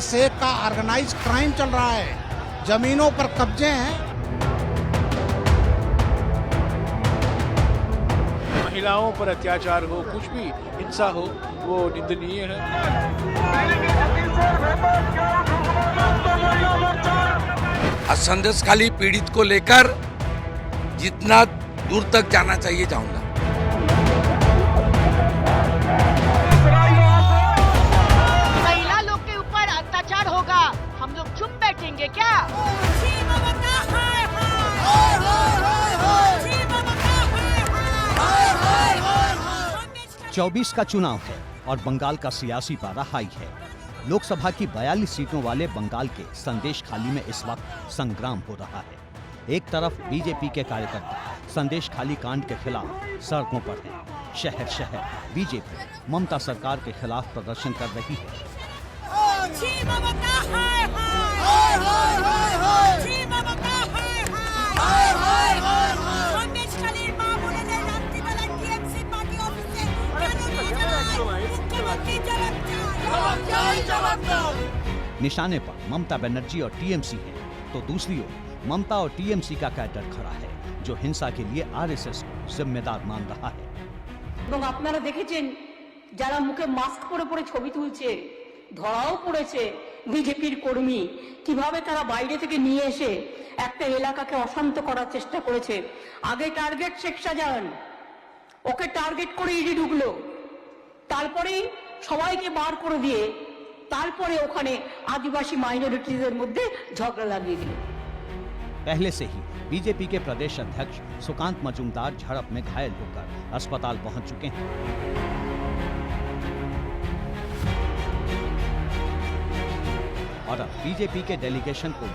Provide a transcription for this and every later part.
से का organise crime चल रहा है, जमीनों पर कब्जे हैं। महिलाओं पर अत्याचार हो, कुछ भी हिंसा हो, वो निंदनीय है। संदेशखाली पीड़ित को लेकर जितना दूर तक जाना चाहिए जाऊंगा। महिला लोग के ऊपर अत्याचार होगा, हम लोग चुप बैठेंगे क्या? 24 का चुनाव है और बंगाल का सियासी पारा हाई है। लोकसभा की 42 सीटों वाले बंगाल के संदेशखाली में इस वक्त संग्राम हो रहा है। एक तरफ बीजेपी के कार्यकर्ता संदेशखाली कांड के खिलाफ सड़कों पर हैं। शहर शहर बीजेपी ममता सरकार के खिलाफ प्रदर्शन कर रही है। निशाने पर ममता बनर्जी और टीएमसी है, तो दूसरी ओर ममता और टीएमसी का कैडर खड़ा है, जो हिंसा के लिए आरएसएस को जिम्मेदार मान रहा है। এবং আপনারা দেখেছেন যারা মুখে মাস্ক পরে পরে ছবি তুলছে, ধরাও পড়েছে বিজেপির কর্মী, কিভাবে তারা বাইরে থেকে নিয়ে এসে একটা এলাকাকে অশান্ত করার চেষ্টা করেছে। আগে টার্গেট শেখ শাহজাহান, ওকে টার্গেট করে ইডি ঢুকলো, তারপরে সবাইকে বার করে দিয়ে তারপরে ওখানে आदिवासी माइनॉरिटीजের মধ্যে ঝগড়া লাগিয়ে দিল। पहले से ही बीजेपी के प्रदेश अध्यक्ष सुकांत मजूमदार झड़प में घायल होकर अस्पताल पहुंच चुके हैं। और अब बीजेपी के डेलीगेशन को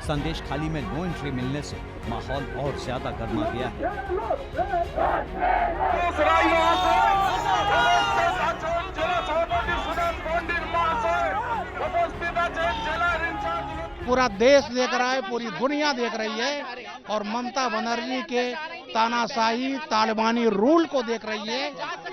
संदेशखाली में नो एंट्री मिलने से माहौल और ज्यादा गर्मा गया है। पूरा देश देख रहा है, पूरी दुनिया देख रही है और ममता बनर्जी के तानाशाही तालिबानी रूल को देख रही है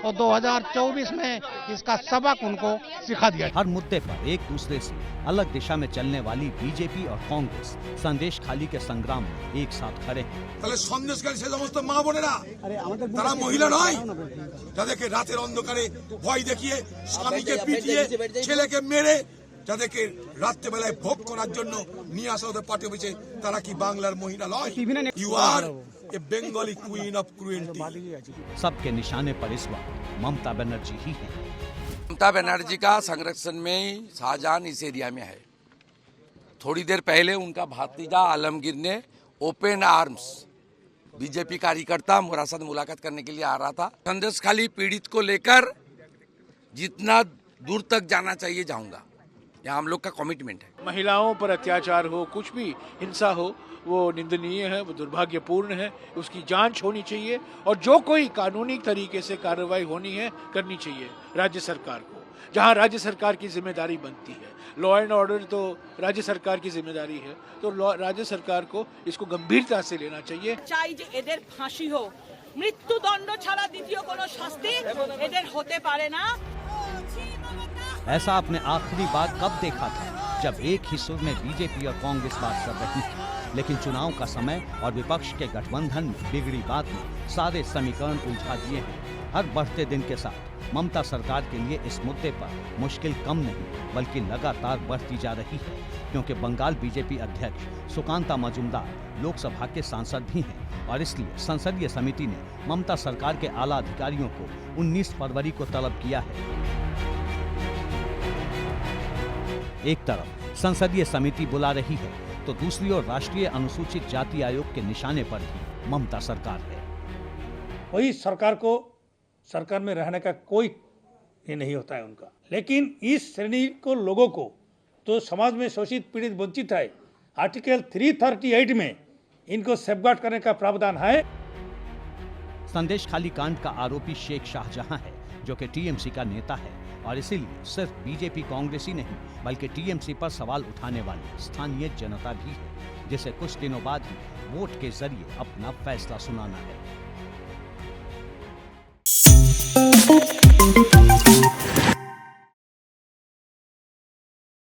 और 2024 में इसका सबक उनको सिखा दिया। हर मुद्दे पर एक दूसरे से अलग दिशा में चलने वाली बीजेपी और कांग्रेस संदेशखाली के संग्राम में एक साथ खड़े हैं। তাহলে সন্দেশখালী সে সমস্ত মা বোনেরা তারা মহিলা নয়, যাদেরকে রাতের অন্ধকারে ভয় দেখিয়ে স্বামীকে পিটিয়ে ছেলেকে মেরে যাদেরকে রাত্রে বেলায় ভোগ করার জন্য নিয়ে আসা ওদের পার্টি অফিসে, তারা কি বাংলার মহিলা নয়? You are a Bengali queen of cruelty. सबके निशाने पर इस वक्त ममता बनर्जी ही है। ममता बनर्जी का संरक्षण में शाहजहान इस एरिया में है। थोड़ी देर पहले उनका भतीजा आलमगीर ने ओपन आर्म्स बीजेपी कार्यकर्ता मेरे साथ मुलाकात करने के लिए आ रहा था। संदेशखाली पीड़ित को लेकर जितना दूर तक जाना चाहिए जाऊंगा, यहाँ हम लोग का कमिटमेंट है। महिलाओं पर अत्याचार हो, कुछ भी हिंसा हो, वो निंदनीय है, वो दुर्भाग्यपूर्ण है। उसकी जांच होनी चाहिए और जो कोई कानूनी तरीके से कार्रवाई होनी है करनी चाहिए राज्य सरकार को, जहां राज्य सरकार की जिम्मेदारी बनती है। लॉ एंड ऑर्डर तो राज्य सरकार की जिम्मेदारी है, तो राज्य सरकार को इसको गंभीरता से लेना चाहिए। চাই যে এদের ফাঁসি হোক, মৃত্যুদণ্ড ছাড়া দ্বিতীয় কোনো শাস্তি এদের হতে পারে না। ऐसा आपने आखिरी बार कब देखा था, जब एक ही सुर में बीजेपी और कांग्रेस बात कर रही थी। लेकिन चुनाव का समय और विपक्ष के गठबंधन में बिगड़ी बात ने सारे समीकरण उलझा दिए हैं। हर बढ़ते दिन के साथ ममता सरकार के लिए इस मुद्दे पर मुश्किल कम नहीं बल्कि लगातार बढ़ती जा रही है, क्योंकि बंगाल बीजेपी अध्यक्ष सुकांता मजूमदार लोकसभा के सांसद भी हैं और इसलिए संसदीय समिति ने ममता सरकार के आला अधिकारियों को 19 फरवरी को तलब किया है। एक तरफ संसदीय समिति बुला रही है, तो दूसरी ओर राष्ट्रीय अनुसूचित जाति आयोग के निशाने पर भी ममता सरकार है। वही सरकार को सरकार में रहने का कोई ये नहीं होता है उनका, लेकिन इस श्रेणी को लोगों को तो समाज में शोषित पीड़ित वंचित है, आर्टिकल 338 में इनको सेफगार्ड करने का प्रावधान है। संदेशखाली कांड का आरोपी शेख शाहजहां है, जो कि टीएमसी का नेता है और इसीलिए सिर्फ बीजेपी कांग्रेस ही नहीं बल्कि टीएमसी पर सवाल उठाने वाली स्थानीय जनता भी है, जिसे कुछ दिनों बाद ही वोट के जरिए अपना फैसला सुनाना है।